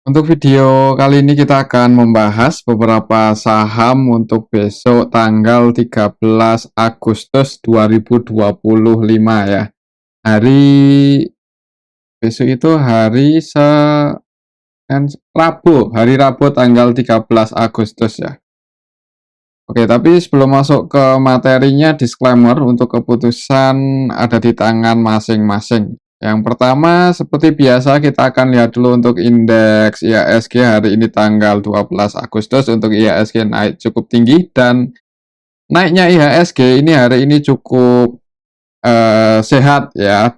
Untuk video kali ini kita akan membahas beberapa saham untuk besok tanggal 13 Agustus 2025 ya. Hari besok itu hari Rabu tanggal 13 Agustus ya. Oke, tapi sebelum masuk ke materinya, disclaimer untuk keputusan ada di tangan masing-masing. Yang pertama, seperti biasa kita akan lihat dulu untuk indeks IHSG hari ini tanggal 12 Agustus. Untuk IHSG naik cukup tinggi, dan naiknya IHSG ini hari ini cukup sehat ya,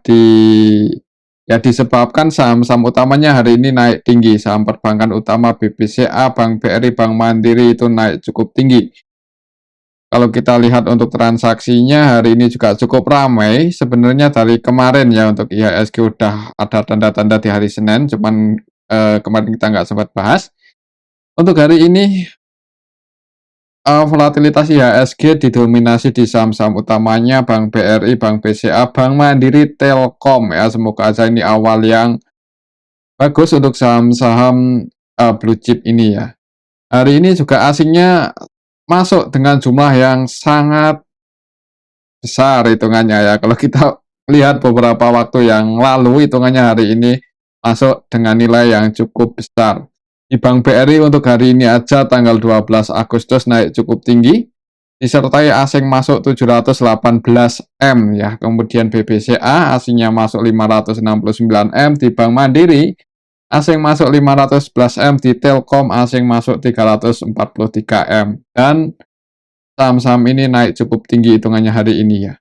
disebabkan saham-saham utamanya hari ini naik tinggi. Saham perbankan utama BBCA, Bank BRI, Bank Mandiri itu naik cukup tinggi. Kalau kita lihat untuk transaksinya hari ini juga cukup ramai. Sebenarnya dari kemarin ya, untuk IHSG udah ada tanda-tanda di hari Senin, cuman kemarin kita nggak sempat bahas. Untuk hari ini volatilitas IHSG didominasi di saham-saham utamanya Bank BRI, Bank BCA, Bank Mandiri, Telkom ya. Semoga aja ini awal yang bagus untuk saham-saham blue chip ini ya. Hari ini juga asingnya masuk dengan jumlah yang sangat besar hitungannya ya. Kalau kita lihat beberapa waktu yang lalu, hitungannya hari ini masuk dengan nilai yang cukup besar. Di Bank BRI untuk hari ini aja tanggal 12 Agustus naik cukup tinggi, disertai asing masuk 718 M ya. Kemudian BBCA asingnya masuk 569 M, di Bank Mandiri asing masuk 511 M, di Telkom asing masuk 343 M. Dan saham-saham ini naik cukup tinggi hitungannya hari ini ya.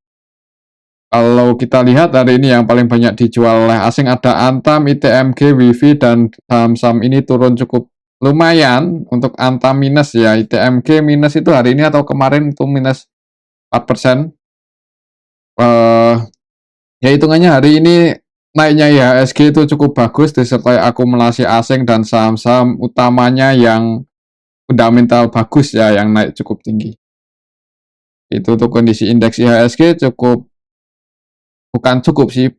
Kalau kita lihat hari ini yang paling banyak dijual oleh asing ada Antam, ITMG, Wifi, dan saham-saham ini turun cukup lumayan. Untuk Antam minus ya, ITMG minus itu hari ini atau kemarin itu minus 4%. Ya hitungannya hari ini naiknya IHSG itu cukup bagus disertai akumulasi asing dan saham-saham utamanya yang fundamental bagus ya, yang naik cukup tinggi. Itu untuk kondisi indeks IHSG bukan cukup sih,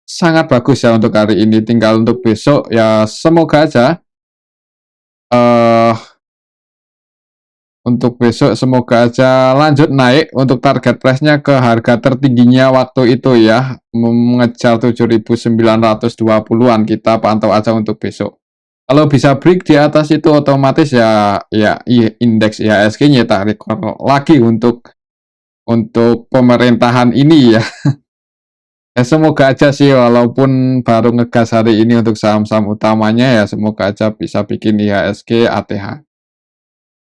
sangat bagus ya untuk hari ini. Tinggal untuk besok ya, semoga aja untuk besok semoga aja lanjut naik untuk target price-nya ke harga tertingginya waktu itu ya, mengejar 7.920-an. Kita pantau aja untuk besok. Kalau bisa break di atas itu otomatis ya indeks IHSG nyetak rekor lagi untuk pemerintahan ini ya. Ya semoga aja sih, walaupun baru ngegas hari ini untuk saham-saham utamanya ya, semoga aja bisa bikin IHSG ATH.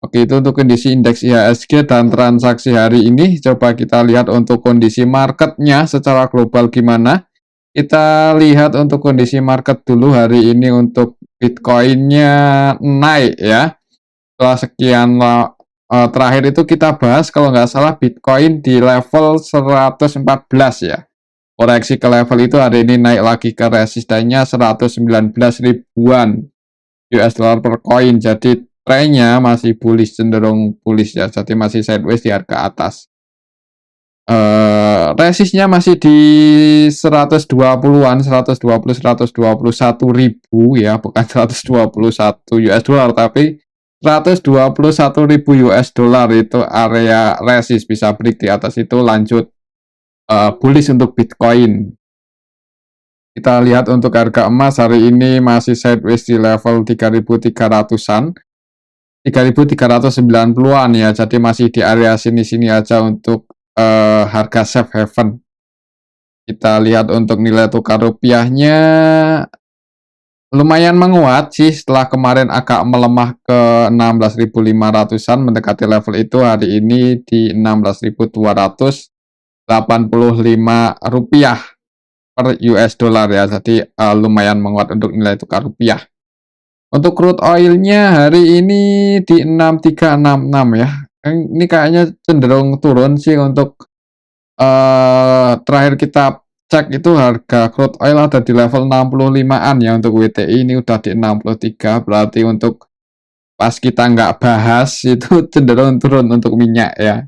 Oke, itu untuk kondisi indeks IHSG dan transaksi hari ini. Coba kita lihat untuk kondisi marketnya secara global gimana. Kita lihat untuk kondisi market dulu hari ini. Untuk Bitcoin-nya naik ya. Setelah sekian terakhir itu kita bahas, kalau nggak salah Bitcoin di level 114 ya. Koreksi ke level itu hari ini naik lagi ke resistannya 119 ribuan US dollar per koin. Jadi trennya masih bullish, cenderung bullish ya. Jadi masih sideways di harga atas. Resistnya masih di 120-an, 120 121 ribu ya, bukan 121 US dollar, tapi 121 ribu US dollar itu area resist. Bisa break di atas itu lanjut bullish untuk Bitcoin. Kita lihat untuk harga emas hari ini masih sideways di level 3.300-an, 3.390-an ya. Jadi masih di area sini-sini aja untuk harga safe haven. Kita lihat untuk nilai tukar rupiahnya lumayan menguat sih, setelah kemarin agak melemah ke 16.500-an, mendekati level itu. Hari ini di 16.285 rupiah per US dollar ya. Jadi lumayan menguat untuk nilai tukar rupiah. Untuk crude oilnya hari ini di 6366 ya. Ini kayaknya cenderung turun sih. Untuk terakhir kita cek itu harga crude oil ada di level 65-an ya. Untuk WTI ini udah di 63, berarti untuk pas kita nggak bahas itu cenderung turun untuk minyak ya.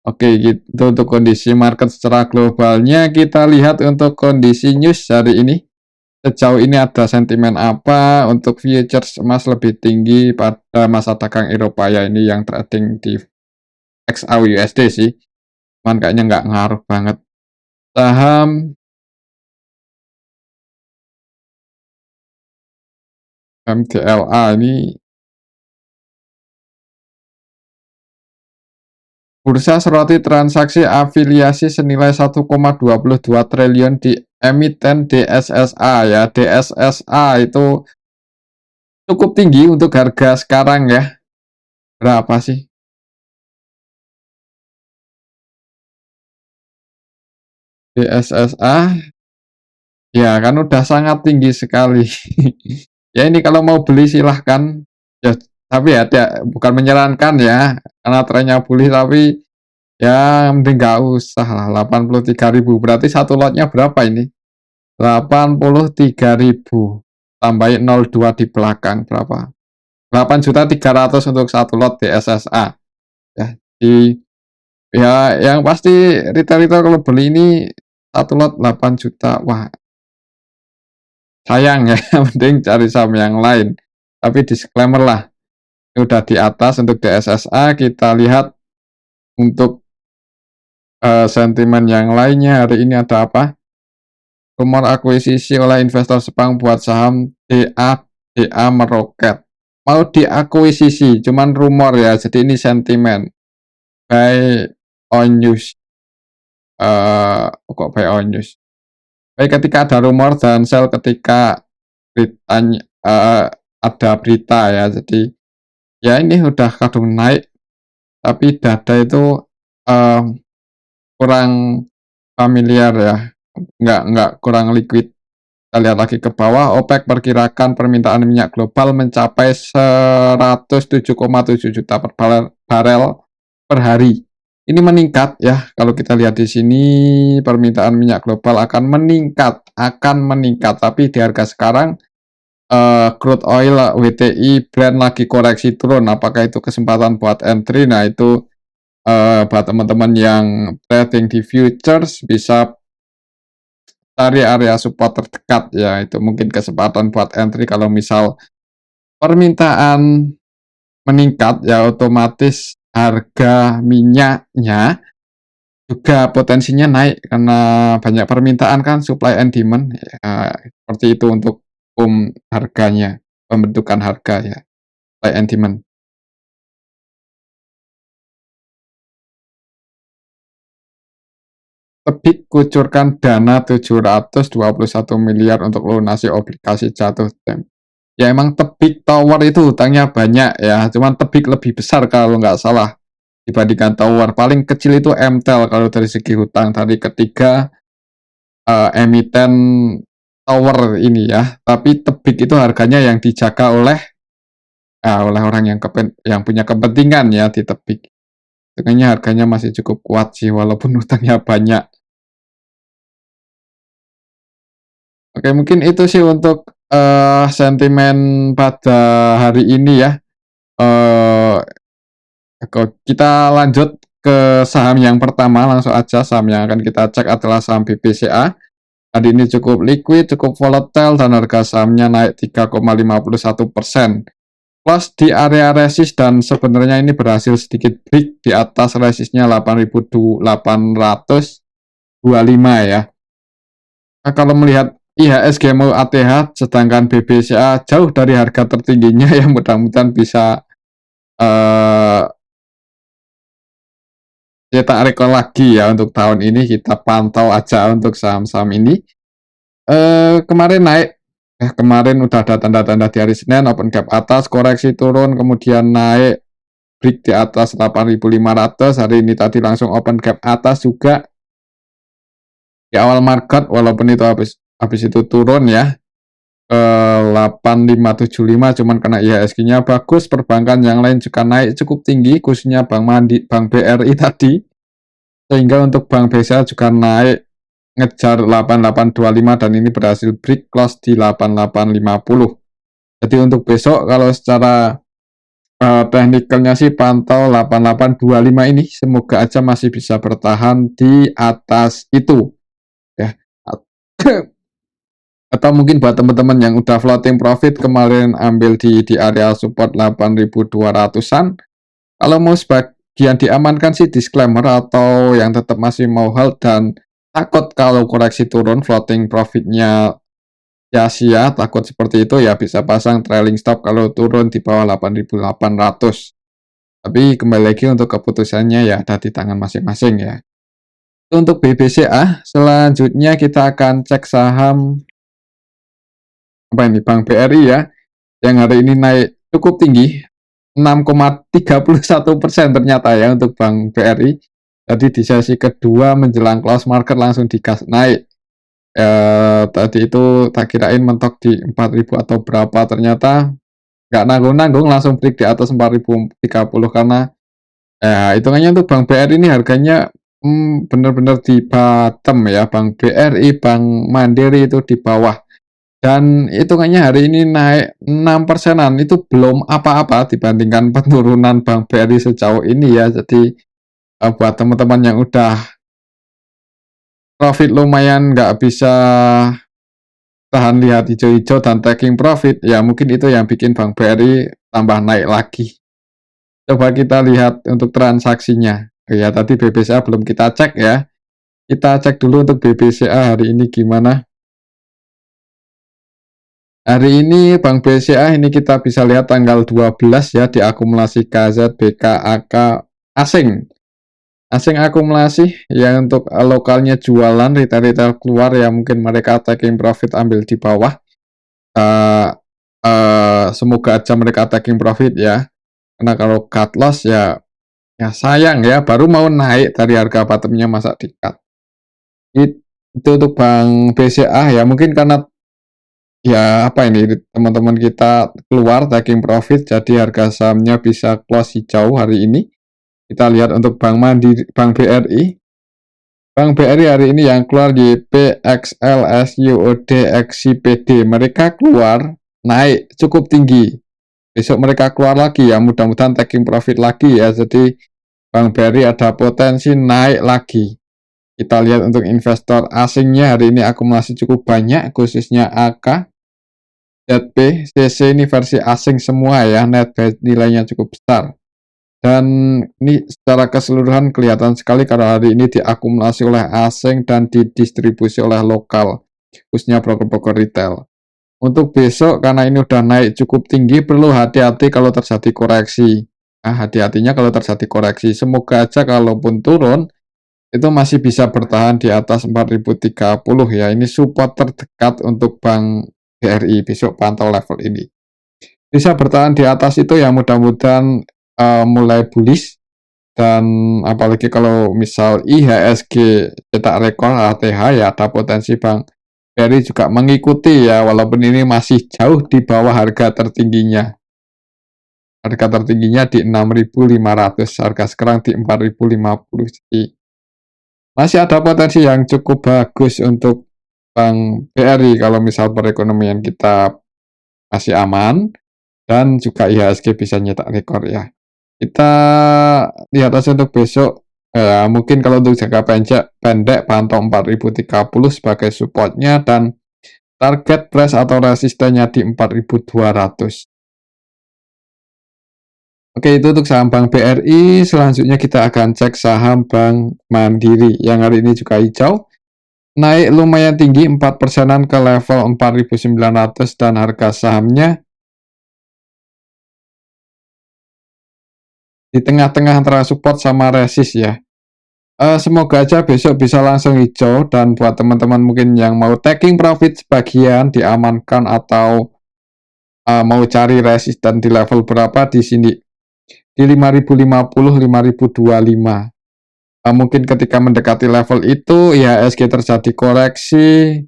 Oke, gitu untuk kondisi market secara globalnya. Kita lihat untuk kondisi news hari ini. sejauh ini ada sentimen apa untuk futures emas lebih tinggi pada masa dagang Eropa ya, ini yang trading di XAUUSD sih, cuman kayaknya nggak ngaruh banget. Saham MGLA ini, bursa soroti transaksi afiliasi senilai 1,22 triliun di emiten DSSA ya. DSSA itu cukup tinggi untuk harga sekarang ya. Berapa sih? DSSA ya kan udah sangat tinggi sekali. Ya ini kalau mau beli silahkan. Ya, tapi ya, bukan menyarankan ya, karena trennya bullish, tapi ya mending nggak usah lah. 83.000 berarti satu lotnya berapa ini? 83.000 tambahin 02 di belakang berapa? 8.300.000 untuk satu lot DSSA ya. Ya yang pasti retail-retail kalau beli ini satu lot 8 juta. Wah, sayang ya, mending cari saham yang lain. Tapi disclaimer lah, ini udah di atas untuk DSSA. Kita lihat untuk sentimen yang lainnya hari ini ada apa? Rumor akuisisi oleh investor Jepang buat saham DA meroket. Mau diakuisisi, cuman rumor ya, jadi ini sentimen. Buy on news. Kok buy on news? Baik ketika ada rumor dan sell ketika beritanya, ada berita ya. Jadi ya ini udah kadung naik, tapi dada itu kurang familiar ya, nggak kurang liquid. Kita lihat lagi ke bawah, OPEC perkirakan permintaan minyak global mencapai 107,7 juta per barel per hari. Ini meningkat ya, kalau kita lihat di sini permintaan minyak global akan meningkat, tapi di harga sekarang crude oil WTI Brent lagi koreksi turun. Apakah itu kesempatan buat entry? Nah itu buat teman-teman yang trading di futures bisa cari area support terdekat ya, itu mungkin kesempatan buat entry. Kalau misal permintaan meningkat ya, otomatis harga minyaknya juga potensinya naik karena banyak permintaan kan, supply and demand ya, seperti itu untuk harganya, pembentukan harga ya, supply and demand. Tebik kucurkan dana 721 miliar untuk lunasi obligasi jatuh tempo. Ya emang Tebik Tower itu hutangnya banyak ya, cuman Tebik lebih besar kalau nggak salah dibandingkan Tower. Paling kecil itu MTEL kalau dari segi hutang. Tadi ketiga emiten Tower ini ya, tapi Tebik itu harganya yang dijaga oleh orang yang punya kepentingan ya di Tebik. Makanya harganya masih cukup kuat sih walaupun hutangnya banyak. Oke, mungkin itu sih untuk sentimen pada hari ini ya. Kita lanjut ke saham yang pertama, langsung aja. Saham yang akan kita cek adalah saham BBCA. Hari ini cukup liquid, cukup volatile, dan harga sahamnya naik 3,51%. Plus di area resist, dan sebenarnya ini berhasil sedikit break di atas resistnya 8.825 ya. Nah, kalau melihat IHSG mau ATH, sedangkan BBCA jauh dari harga tertingginya yang mudah-mudahan bisa cetak rekor lagi ya untuk tahun ini. Kita pantau aja untuk saham-saham ini. Kemarin naik, kemarin udah ada tanda-tanda di hari Senin, open gap atas, koreksi turun, kemudian naik, break di atas 8.500. Hari ini tadi langsung open gap atas juga di awal market, walaupun itu habis itu turun ya ke 8575, cuman kena IHSG-nya bagus. Perbankan yang lain juga naik cukup tinggi, khususnya Bank BRI tadi, sehingga untuk Bank BCA juga naik ngejar 8825, dan ini berhasil break close di 8850. Jadi untuk besok kalau secara teknikalnya sih pantau 8825 ini, semoga aja masih bisa bertahan di atas itu ya. Atau mungkin buat teman-teman yang udah floating profit kemarin ambil di area support 8.200-an, kalau mau sebagian diamankan sih disclaimer atau yang tetap masih mau hold dan takut kalau koreksi turun floating profitnya sia-sia, takut seperti itu ya bisa pasang trailing stop kalau turun di bawah 8.800. Tapi kembali lagi untuk keputusannya ya ada di tangan masing-masing ya. Untuk BBCA, selanjutnya kita akan cek saham apa ini Bank BRI ya, yang hari ini naik cukup tinggi 6,31% ternyata ya untuk Bank BRI. Jadi di sesi kedua menjelang close market langsung digas naik. Tadi itu tak kirain mentok di 4.000 atau berapa, ternyata nggak nanggung-nanggung langsung break di atas 4.030 karena hitungannya untuk Bank BRI ini harganya benar-benar di bottom ya. Bank BRI, Bank Mandiri itu di bawah. Dan hitungannya hari ini naik 6%-an, itu belum apa-apa dibandingkan penurunan Bank BRI sejauh ini ya. Jadi buat teman-teman yang udah profit lumayan nggak bisa tahan lihat hijau-hijau dan taking profit, ya mungkin itu yang bikin Bank BRI tambah naik lagi. Coba kita lihat untuk transaksinya. Ya tadi BBCA belum kita cek ya. Kita cek dulu untuk BBCA hari ini gimana. Hari ini Bank BCA ini kita bisa lihat tanggal 12 ya di akumulasi KZ, BK, AK asing. Asing akumulasi ya untuk lokalnya jualan, retail-retail keluar ya mungkin mereka taking profit ambil di bawah. Semoga aja mereka taking profit ya. Karena kalau cut loss ya sayang ya, baru mau naik dari harga bottomnya masa di cut. Itu untuk Bank BCA ya mungkin karena ya apa ini teman-teman kita keluar taking profit jadi harga sahamnya bisa close hijau hari ini. Kita lihat untuk Bank Mandiri, Bank BRI. Bank BRI hari ini yang keluar di PXL, SUOD, XCPD. Mereka keluar naik cukup tinggi. Besok mereka keluar lagi ya, mudah-mudahan taking profit lagi ya. Jadi Bank BRI ada potensi naik lagi. Kita lihat untuk investor asingnya hari ini akumulasi cukup banyak, khususnya AK, ZP, CC ini versi asing semua ya, net nilainya cukup besar. Dan ini secara keseluruhan kelihatan sekali karena hari ini diakumulasi oleh asing dan didistribusi oleh lokal, khususnya broker-broker retail. Untuk besok karena ini udah naik cukup tinggi, perlu hati-hati kalau terjadi koreksi. Hati-hatinya kalau terjadi koreksi. Semoga aja kalaupun turun, itu masih bisa bertahan di atas 4.030 ya. Ini support terdekat untuk Bank BRI, besok pantau level ini. Bisa bertahan di atas itu ya mudah-mudahan mulai bullish, dan apalagi kalau misal IHSG cetak rekor ATH ya ada potensi Bank BRI juga mengikuti ya, walaupun ini masih jauh di bawah harga tertingginya. Harga tertingginya di 6.500, harga sekarang di 4.050. Jadi masih ada potensi yang cukup bagus untuk Bank BRI kalau misal perekonomian kita masih aman dan juga IHSG bisa nyetak rekor ya. Kita lihat aja untuk besok. Mungkin kalau untuk jangka pendek pantau 4.030 sebagai supportnya dan target price atau resistennya di 4.200. Oke, itu untuk saham Bank BRI. Selanjutnya kita akan cek saham Bank Mandiri yang hari ini juga hijau. Naik lumayan tinggi 4%-an ke level 4.900 dan harga sahamnya di tengah-tengah antara support sama resist ya. Semoga aja besok bisa langsung hijau, dan buat teman-teman mungkin yang mau taking profit sebagian diamankan atau mau cari resist dan di level berapa di sini di 5.050, 5.025. Mungkin ketika mendekati level itu IHSG terjadi koreksi.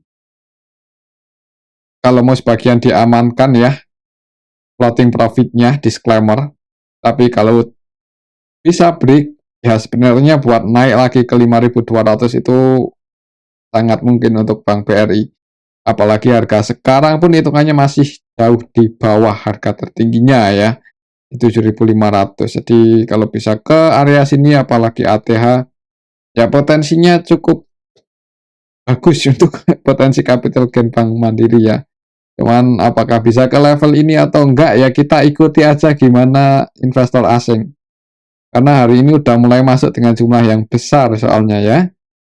Kalau mau sebagian diamankan ya floating profitnya, disclaimer. Tapi kalau bisa break ya sebenarnya buat naik lagi ke 5.200 itu sangat mungkin untuk Bank BRI. Apalagi harga sekarang pun hitungannya masih jauh di bawah harga tertingginya ya, di 7.500. Jadi kalau bisa ke area sini apalagi ATH ya potensinya cukup bagus untuk potensi capital gain Bank Mandiri ya. Cuman apakah bisa ke level ini atau enggak ya kita ikuti aja gimana investor asing. Karena hari ini udah mulai masuk dengan jumlah yang besar soalnya ya.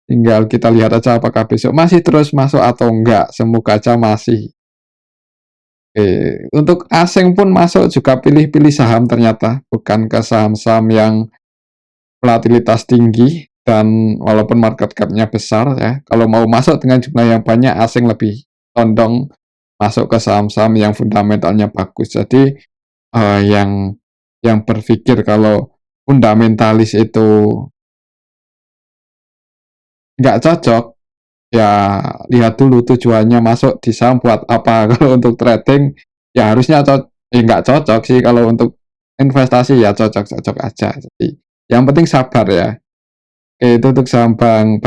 Tinggal kita lihat aja apakah besok masih terus masuk atau enggak. Semoga aja masih. Untuk asing pun masuk juga pilih-pilih saham ternyata, bukan ke saham-saham yang volatilitas tinggi dan walaupun market cap-nya besar ya. Kalau mau masuk dengan jumlah yang banyak, asing lebih condong masuk ke saham-saham yang fundamentalnya bagus. Jadi yang berpikir kalau fundamentalis itu nggak cocok, ya lihat dulu tujuannya masuk di saham buat apa. Kalau untuk trading ya harusnya nggak cocok sih, kalau untuk investasi ya cocok-cocok aja. Jadi yang penting sabar ya. Oke, itu untuk saham Bank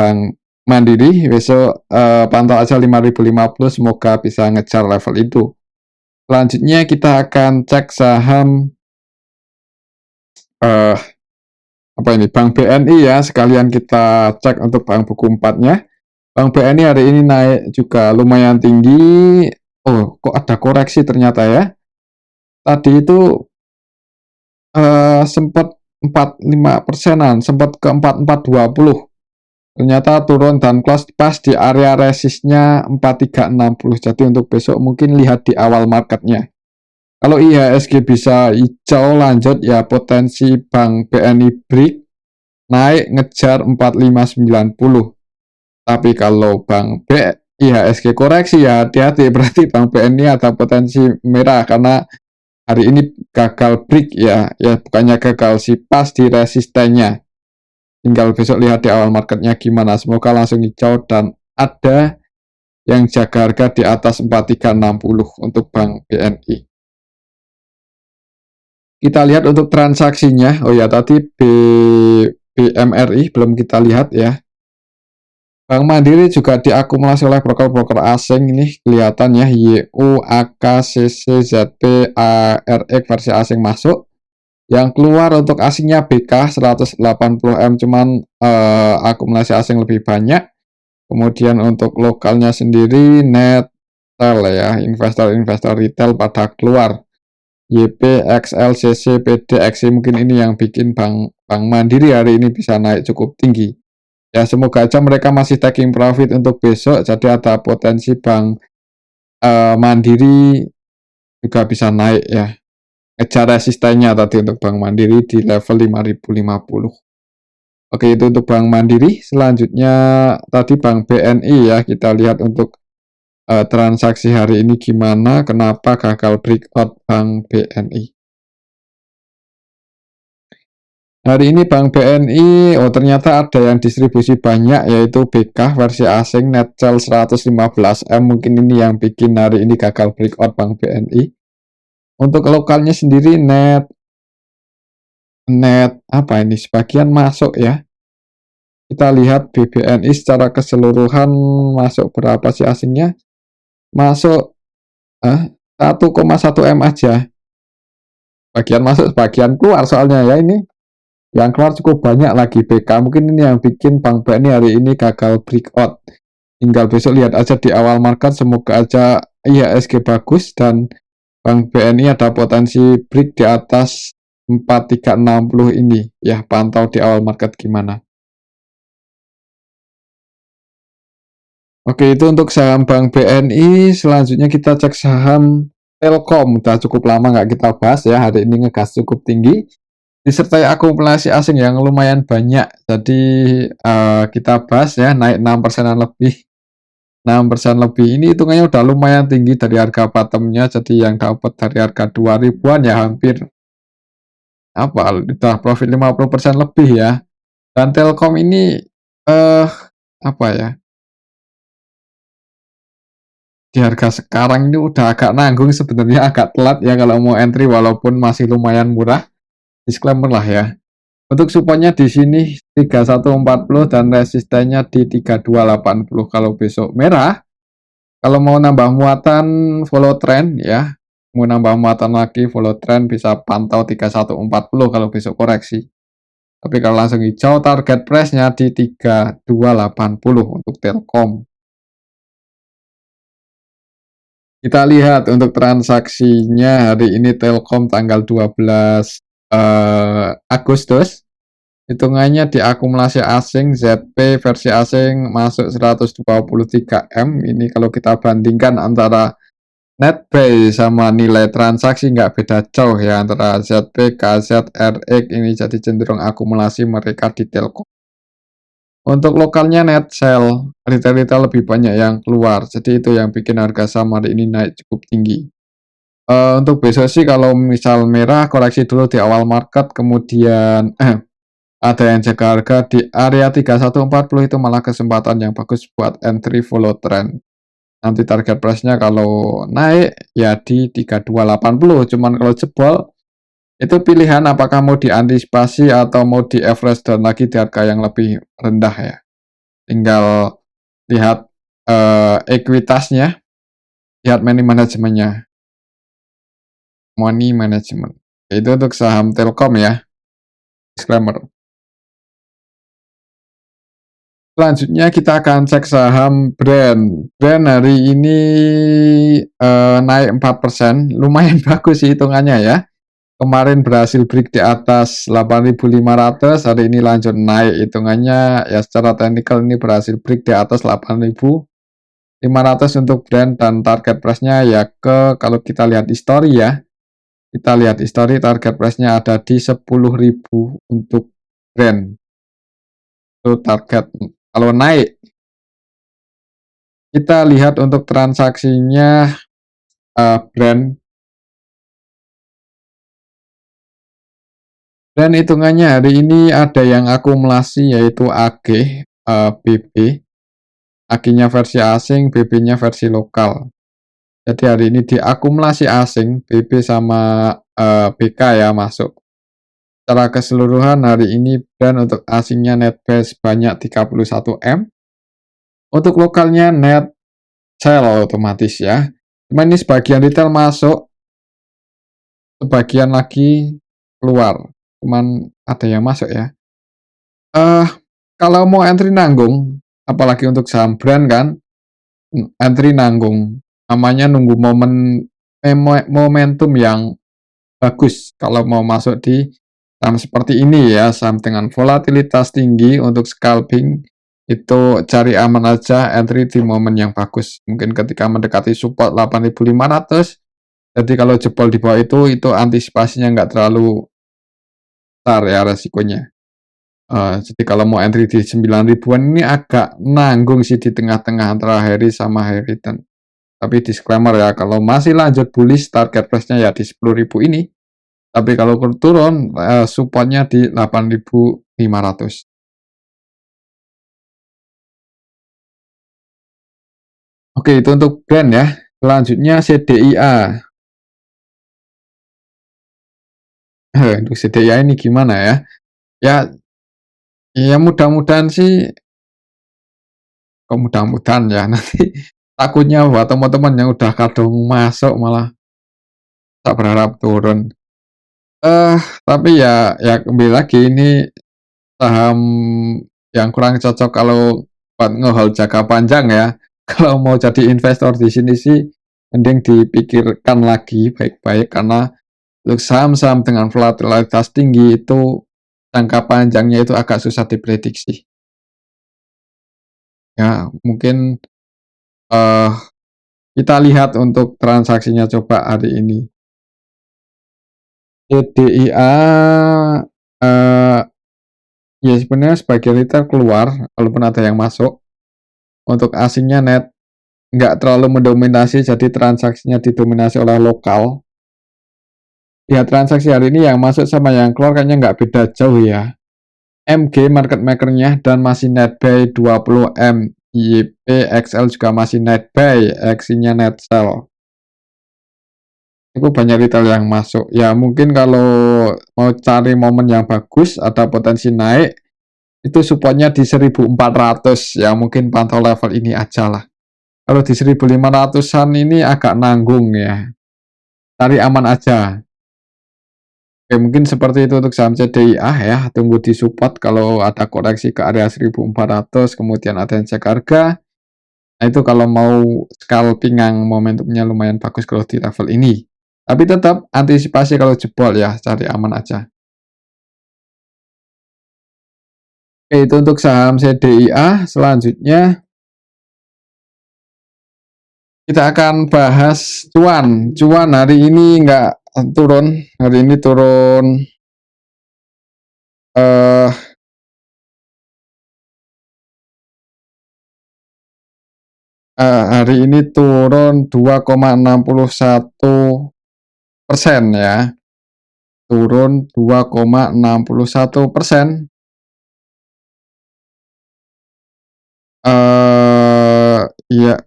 Mandiri. Besok pantau aja 5.050, semoga bisa ngejar level itu. Selanjutnya kita akan cek saham apa ini, Bank BNI ya. Sekalian kita cek untuk bank buku 4-nya. Bank BNI hari ini naik juga lumayan tinggi. Oh, kok ada koreksi ternyata ya. Tadi itu sempat 45%-an, sempat ke 4420. Ternyata turun dan close pas di area resistnya 4360. Jadi untuk besok mungkin lihat di awal marketnya. Kalau IHSG bisa hijau lanjut ya potensi Bank BNI break naik ngejar 4590. Tapi kalau IHSG koreksi ya hati-hati, berarti Bank BNI ada potensi merah karena hari ini gagal break ya bukannya gagal sih, pas di resistennya. Tinggal besok lihat di awal marketnya gimana. Semoga langsung hijau dan ada yang jaga harga di atas 4360 untuk Bank BNI. Kita lihat untuk transaksinya. Oh ya, tadi BMRI belum kita lihat ya. Bank Mandiri juga diakumulasi oleh broker-broker asing. Ini kelihatan ya, YU, AK, CC, ZP, ARX versi asing masuk. Yang keluar untuk asingnya BK 180M, cuman akumulasi asing lebih banyak. Kemudian untuk lokalnya sendiri Netel ya, investor-investor retail pada keluar. YP, XL, CC, PD, XC, mungkin ini yang bikin Bank Mandiri hari ini bisa naik cukup tinggi. Ya semoga aja mereka masih taking profit untuk besok, jadi ada potensi Bank Mandiri juga bisa naik ya. Ngejar resistennya tadi untuk Bank Mandiri di level 5050. Oke, itu untuk Bank Mandiri. Selanjutnya tadi Bank BNI ya, kita lihat untuk transaksi hari ini gimana, kenapa gagal breakout Bank BNI. Hari ini Bank BNI, oh ternyata ada yang distribusi banyak, yaitu BK versi asing Netcel 115M, mungkin ini yang bikin hari ini gagal breakout Bank BNI. Untuk lokalnya sendiri net apa ini, sebagian masuk ya. Kita lihat BBNI secara keseluruhan masuk berapa sih asingnya? Masuk 1,1 M aja. Bagian masuk, sebagian keluar soalnya ya ini. Yang keluar cukup banyak lagi BK. Mungkin ini yang bikin Bank BNI hari ini gagal breakout. Tinggal besok lihat aja di awal market, semoga aja IHSG bagus dan Bank BNI ada potensi break di atas 4360 ini. Ya, pantau di awal market gimana. Oke, itu untuk saham Bank BNI. Selanjutnya kita cek saham Telkom. Udah cukup lama nggak kita bahas ya. Hari ini ngegas cukup tinggi. Disertai akumulasi asing yang lumayan banyak. Jadi kita bahas ya, naik 6% lebih. 6% lebih. Ini hitungannya udah lumayan tinggi dari harga bottomnya. Jadi yang dapat dari harga 2000-an ya hampir udah profit 50% lebih ya. Dan Telkom ini apa ya? Di harga sekarang ini udah agak nanggung sebenarnya, agak telat ya kalau mau entry walaupun masih lumayan murah. Disclaimer lah ya. Untuk supportnya di sini 3140 dan resistennya di 3280. Kalau besok merah, kalau mau nambah muatan follow trend ya, mau nambah muatan lagi follow trend bisa pantau 3140 kalau besok koreksi. Tapi kalau langsung hijau target price-nya di 3280 untuk Telkom. Kita lihat untuk transaksinya hari ini Telkom tanggal 12 Agustus, hitungannya diakumulasi asing ZP versi asing masuk 123 M. Ini kalau kita bandingkan antara netbuy sama nilai transaksi nggak beda jauh ya antara ZP, KZ, RX ini jadi cenderung akumulasi mereka di Telkom. Untuk lokalnya net sell, retail-retail lebih banyak yang keluar, jadi itu yang bikin harga saham hari ini naik cukup tinggi. Untuk besok sih kalau misal merah koreksi dulu di awal market, kemudian ada yang jaga harga di area 3140 itu malah kesempatan yang bagus buat entry follow trend. Nanti target price-nya kalau naik ya di 3280, cuman kalau jebol itu pilihan apakah mau diantisipasi atau mau di average down lagi di harga yang lebih rendah ya. Tinggal lihat ekuitasnya, lihat money manajemennya, money management. Itu untuk saham Telkom ya, disclaimer. Selanjutnya kita akan cek saham Brand. Brand hari ini naik 4%, lumayan bagus sih hitungannya ya. Kemarin berhasil break di atas 8.500, hari ini lanjut naik hitungannya ya secara teknikal ini berhasil break di atas 8.500 untuk Brand dan target price-nya ya kalau kita lihat histori ya. Kita lihat histori target price-nya ada di 10.000 untuk Brand. Itu target kalau naik. Kita lihat untuk transaksinya Brand. Dan hitungannya hari ini ada yang akumulasi yaitu AG, BB. AG-nya versi asing, BB-nya versi lokal. Jadi hari ini diakumulasi asing, BB sama BK ya masuk. Secara keseluruhan hari ini dan untuk asingnya net buy sebanyak 31M. Untuk lokalnya net sell otomatis ya. Cuma ini sebagian retail masuk, sebagian lagi keluar. Cuman ada yang masuk ya. Kalau mau entry nanggung, apalagi untuk saham Brand kan, entry nanggung. Namanya nunggu momentum yang bagus kalau mau masuk di saham seperti ini ya, saham dengan volatilitas tinggi untuk scalping itu cari aman aja, entry di momen yang bagus. Mungkin ketika mendekati support 8.500, jadi kalau jebol di bawah itu antisipasinya nggak terlalu besar ya resikonya. Jadi kalau mau entry di 9.000-an ini agak nanggung sih di tengah-tengah antara Harry sama Harrington. Tapi disclaimer ya, kalau masih lanjut bullish target price-nya ya di 10.000 ini. Tapi kalau turun supportnya di 8.500. Oke, itu untuk Brand ya. Selanjutnya CDIA. Untuk CDIA ini gimana ya? Ya mudah-mudahan sih, kok mudah-mudahan ya nanti takutnya buat teman-teman yang udah kadung masuk malah tak berharap turun. Tapi ya kembali lagi ini saham yang kurang cocok kalau buat nge-hold jangka panjang ya. Kalau mau jadi investor di sini sih mending dipikirkan lagi baik-baik karena untuk saham-saham dengan volatilitas tinggi itu jangka panjangnya itu agak susah diprediksi. Ya, mungkin kita lihat untuk transaksinya coba hari ini. CDIA ya sebenarnya sebagai retail keluar, walaupun ada yang masuk. Untuk asingnya net nggak terlalu mendominasi, jadi transaksinya didominasi oleh lokal. Lihat transaksi hari ini yang masuk sama yang keluar kayaknya nggak beda jauh ya. MG market makernya dan masih net buy 20M. YPXL juga masih net buy, XI-nya net sell. Itu banyak retail yang masuk. Ya mungkin kalau mau cari momen yang bagus, ada potensi naik, itu supportnya di 1400 ya, mungkin pantau level ini aja lah. Kalau di 1500-an ini agak nanggung ya, cari aman aja. Oke, mungkin seperti itu untuk saham CDIA ya, tunggu di support kalau ada koreksi ke area 1400, kemudian ada yang cek harga. Nah, itu kalau mau scalping yang momentumnya lumayan bagus kalau di level ini. Tapi tetap antisipasi kalau jebol ya, cari aman aja. Oke, itu untuk saham CDIA. Selanjutnya kita akan bahas cuan. Cuan hari ini nggak turun, hari ini turun eh hari ini turun 2,61% ya, turun 2,61%. Iya,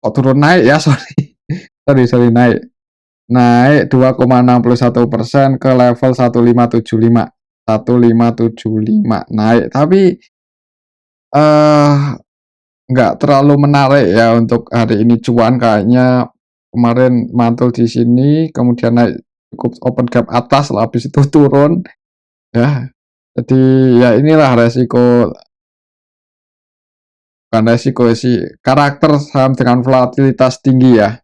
kok turun naik ya, sorry. Sorry, naik. Naik 2,61% ke level 1575. 1575 naik, tapi nggak terlalu menarik ya untuk hari ini cuan kayaknya kemarin mantul di sini, kemudian naik cukup open gap atas lah, habis itu turun ya. Jadi ya inilah resiko, bukan resiko sih, karakter saham dengan volatilitas tinggi ya.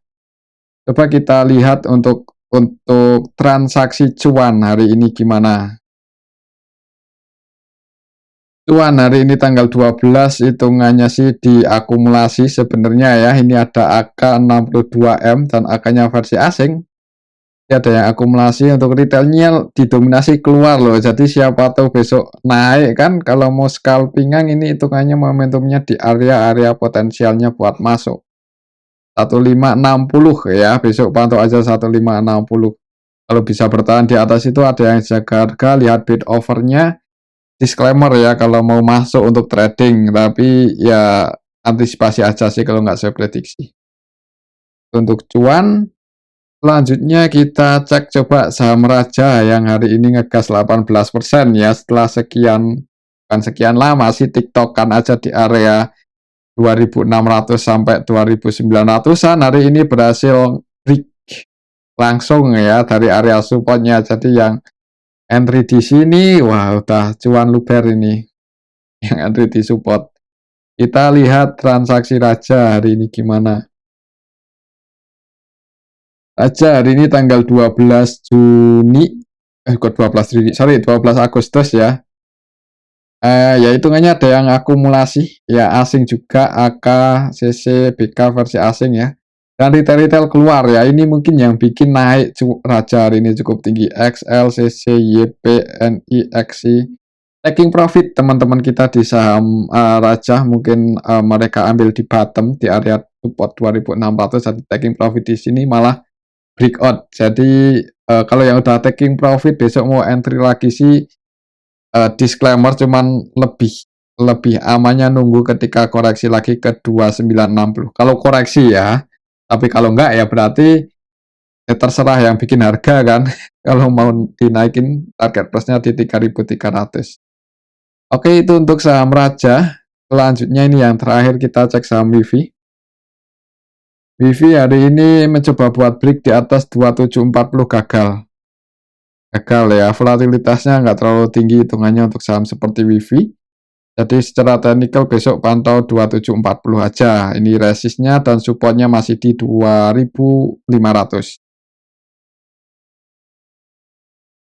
Coba kita lihat untuk transaksi cuan hari ini gimana. Cuan hari ini tanggal 12 hitungannya sih diakumulasi sebenarnya ya. Ini ada AK 62M dan AK-nya versi asing. Ini ada yang akumulasi, untuk retailnya didominasi keluar loh. Jadi siapa tahu besok naik kan, kalau mau scalpingan ini hitungannya momentumnya di area-area potensialnya buat masuk. 1560 ya, besok pantau aja 1560. Kalau bisa bertahan di atas itu ada yang jaga harga, lihat bid overnya. Disclaimer ya, kalau mau masuk untuk trading, tapi ya antisipasi aja sih kalau nggak saya prediksi. Untuk cuan, selanjutnya kita cek coba saham Raja yang hari ini ngegas 18% ya, setelah sekian lama sih tiktokan aja di area 2600 sampai 2900-an, hari ini berhasil break langsung ya dari area supportnya. Jadi yang entry di sini, wah udah cuan luber ini yang entry di support. Kita lihat transaksi Raja hari ini gimana. Raja hari ini tanggal 12 Juni, kok 12 Juni, sorry 12 Agustus ya. Ya hitungannya ada yang akumulasi, ya asing juga, AK, CC, BK versi asing ya. Dan retail-retail keluar ya, ini mungkin yang bikin naik Raja hari ini cukup tinggi. XL, CC, YP, NI, XI. Taking profit teman-teman kita di saham Raja, mungkin mereka ambil di bottom di area support 2600, jadi taking profit di sini malah breakout. Jadi kalau yang udah taking profit besok mau entry lagi sih, disclaimer cuman lebih amannya nunggu ketika koreksi lagi ke 2960. Kalau koreksi ya, tapi kalau enggak ya berarti ya terserah yang bikin harga kan. Kalau mau dinaikin target plusnya di 3300. Oke, itu untuk saham Raja. Selanjutnya ini yang terakhir kita cek saham Wifi. Wifi hari ini mencoba buat break di atas 2740, gagal. Gagal ya, volatilitasnya nggak terlalu tinggi hitungannya untuk saham seperti Wifi. Jadi secara teknikal besok pantau 2740 aja. Ini resistnya dan supportnya masih di 2500.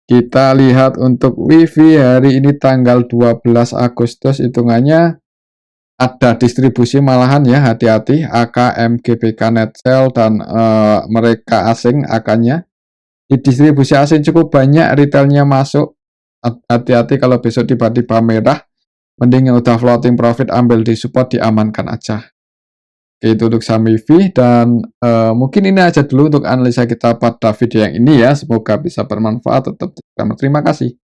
Kita lihat untuk Wifi hari ini tanggal 12 Agustus hitungannya ada distribusi malahan ya, hati-hati. AK, MGBK, Netcell dan mereka asing AK-nya. Di distribusi asing cukup banyak, retailnya masuk. Hati-hati kalau besok tiba-tiba merah, mending yang udah floating profit ambil di support, diamankan aja. Oke, itu untuk saham Wifi, dan mungkin ini aja dulu untuk analisa kita pada video yang ini ya. Semoga bisa bermanfaat. Tetap terima kasih.